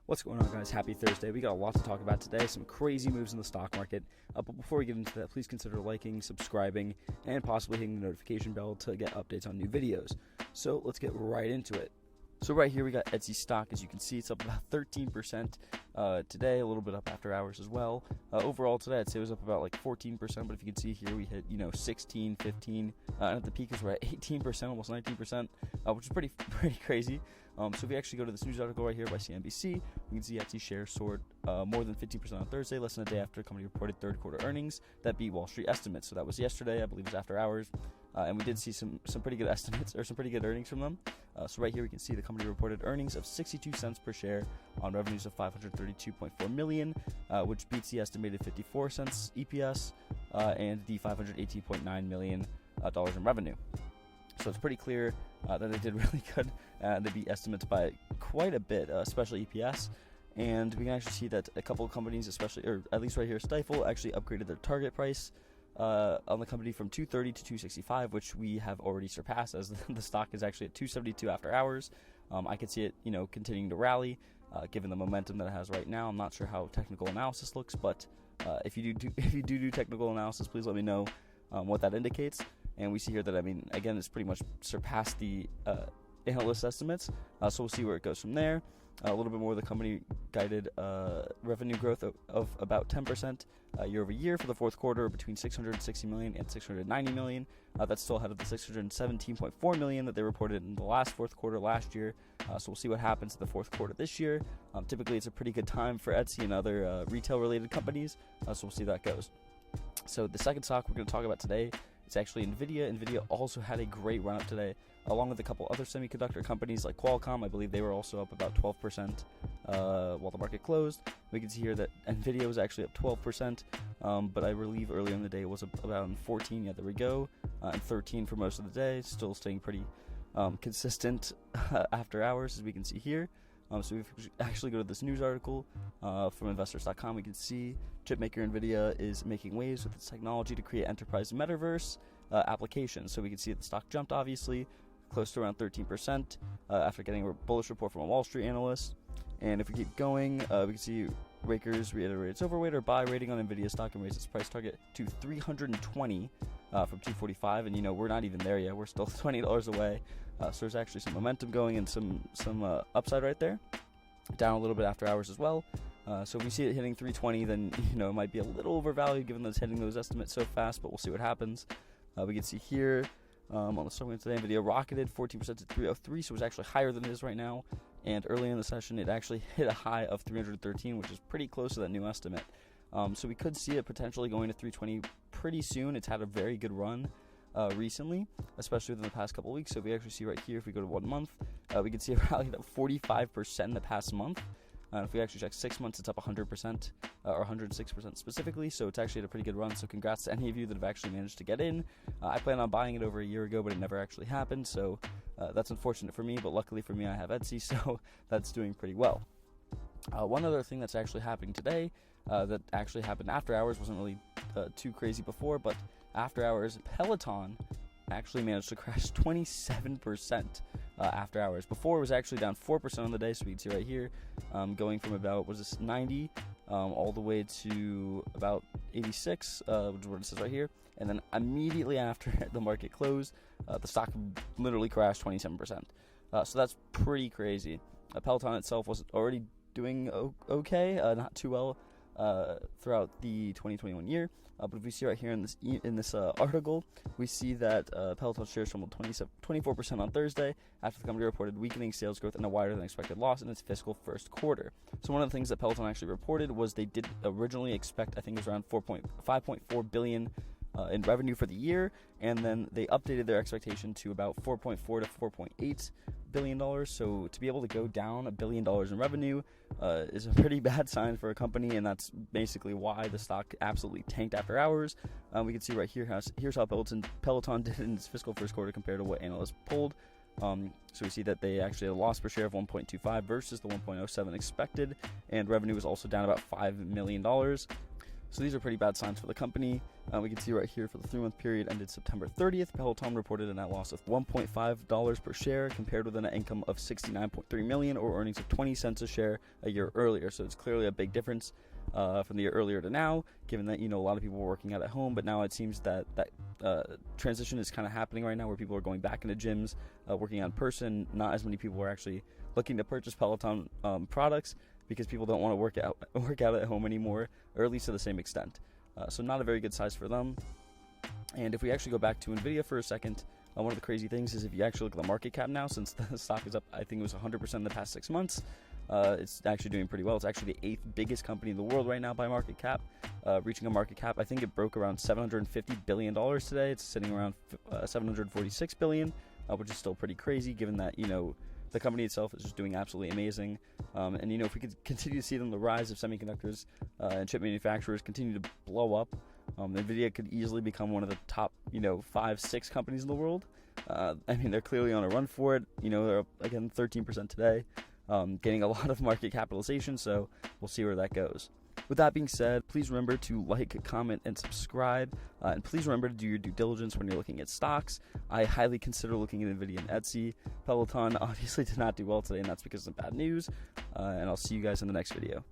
What's going on, guys? Happy Thursday. We got a lot to talk about today, some crazy moves in the stock market. But before we get into that, please consider liking, subscribing, and possibly hitting the notification bell to get updates on new videos. So let's get right into it. So right here we got Etsy stock. As you can see, it's up about 13% today, a little bit up after hours as well. Overall today, I'd say it was up about like 14%, but if you can see here, we hit 16, 15, and at the peak we're at 18%, almost 19%, which is pretty crazy. So if we actually go to this news article right here by CNBC, we can see Etsy shares soared more than 50% on Thursday, less than a day after the company reported third quarter earnings that beat Wall Street estimates. So that was yesterday, I believe it was after hours. And we did see some pretty good estimates, or some pretty good earnings from them. So right here we can see the company reported earnings of 62 cents per share on revenues of $532.4 million, which beats the estimated 54 cents EPS and the $518.9 million in revenue. So it's pretty clear that they did really good. They beat estimates by quite a bit, especially EPS. And we can actually see that a couple of companies, especially, or at least right here, Stifel, actually upgraded their target price on the company from $230 to $265, which we have already surpassed, as the stock is actually at $272 after hours. I could see it, continuing to rally, given the momentum that it has right now. I'm not sure how technical analysis looks, but if you do technical analysis, please let me know what that indicates. And we see here that, again, it's pretty much surpassed the analyst estimates. So we'll see where it goes from there. A little bit more of the company guided revenue growth of about 10% year over year for the fourth quarter, between $660 million and $690 million. That's still ahead of the $617.4 million that they reported in the last fourth quarter last year. So we'll see what happens in the fourth quarter this year. Typically, it's a pretty good time for Etsy and other retail-related companies. So we'll see how that goes. So the second stock we're going to talk about today, it's actually NVIDIA. NVIDIA also had a great run-up today, along with a couple other semiconductor companies like Qualcomm. I believe they were also up about 12% while the market closed. We can see here that NVIDIA was actually up 12%, but I believe earlier in the day it was about 14. Yeah, there we go. And 13 for most of the day, still staying pretty consistent after hours, as we can see here. So if we actually go to this news article from investors.com, we can see chipmaker NVIDIA is making waves with its technology to create enterprise metaverse applications. So we can see that the stock jumped, obviously, close to around 13% after getting a bullish report from a Wall Street analyst. And if we keep going, we can see Rakers reiterated its overweight or buy rating on NVIDIA stock and raised its price target to $320 from $245. And, we're not even there yet. We're still $20 away. So there's actually some momentum going and some upside right there. Down a little bit after hours as well. So if we see it hitting 320, then it might be a little overvalued given that it's hitting those estimates so fast, but we'll see what happens. We can see here on the stock today, NVIDIA rocketed 14% to 303, so it was actually higher than it is right now. And early in the session, it actually hit a high of 313, which is pretty close to that new estimate. So we could see it potentially going to 320 pretty soon. It's had a very good run recently, especially within the past couple of weeks. So we actually see right here, if we go to 1 month, we can see it rallied up 45% in the past month. If we actually check 6 months, it's up 100%, or 106% specifically, so it's actually had a pretty good run. So congrats to any of you that have actually managed to get in. I planned on buying it over a year ago, but it never actually happened, so that's unfortunate for me, but luckily for me, I have Etsy, so that's doing pretty well. One other thing that's actually happening today, that actually happened after hours, wasn't really too crazy before, but after hours, Peloton actually managed to crash 27% after hours. Before, it was actually down 4% on the day, so we can see right here, going from about, 90, all the way to about 86, which is what it says right here. And then immediately after the market closed, the stock literally crashed 27%. So that's pretty crazy. Peloton itself was already doing okay, not too well throughout the 2021 year. But if we see right here in this article, we see that Peloton shares fell 24% on Thursday after the company reported weakening sales growth and a wider than expected loss in its fiscal first quarter. So one of the things that Peloton actually reported was they did originally expect, I think it was around 5.4 billion in revenue for the year, and then they updated their expectation to about 4.4 to 4.8 billion dollars. So to be able to go down $1 billion in revenue is a pretty bad sign for a company, and that's basically why the stock absolutely tanked after hours. We can see right here, here's how Peloton did in its fiscal first quarter compared to what analysts pulled. So we see that they actually had a loss per share of 1.25 versus the 1.07 expected, and revenue was also down about $5 million. So these are pretty bad signs for the company. We can see right here for the 3-month period ended September 30th, Peloton reported a net loss of $1.5 per share compared with a net income of $69.3 million or earnings of 20 cents a share a year earlier. So it's clearly a big difference from the year earlier to now, given that, a lot of people were working out at home, but now it seems that transition is kind of happening right now where people are going back into gyms, working out in person. Not as many people are actually looking to purchase Peloton products because people don't want to work out at home anymore, or at least to the same extent. So not a very good size for them. And if we actually go back to NVIDIA for a second, one of the crazy things is if you actually look at the market cap now, since the stock is up, I think it was 100% in the past 6 months, it's actually doing pretty well. It's actually the 8th biggest company in the world right now by market cap, reaching a market cap. I think it broke around $750 billion today. It's sitting around $746 billion, which is still pretty crazy given that, the company itself is just doing absolutely amazing. And, if we could continue to see the rise of semiconductors and chip manufacturers continue to blow up, NVIDIA could easily become one of the top, 5-6 companies in the world. They're clearly on a run for it. They're up, again, 13% today, getting a lot of market capitalization, so we'll see where that goes. With that being said, please remember to like, comment, and subscribe. And please remember to do your due diligence when you're looking at stocks. I highly consider looking at NVIDIA and Etsy. Peloton obviously did not do well today, and that's because of bad news. And I'll see you guys in the next video.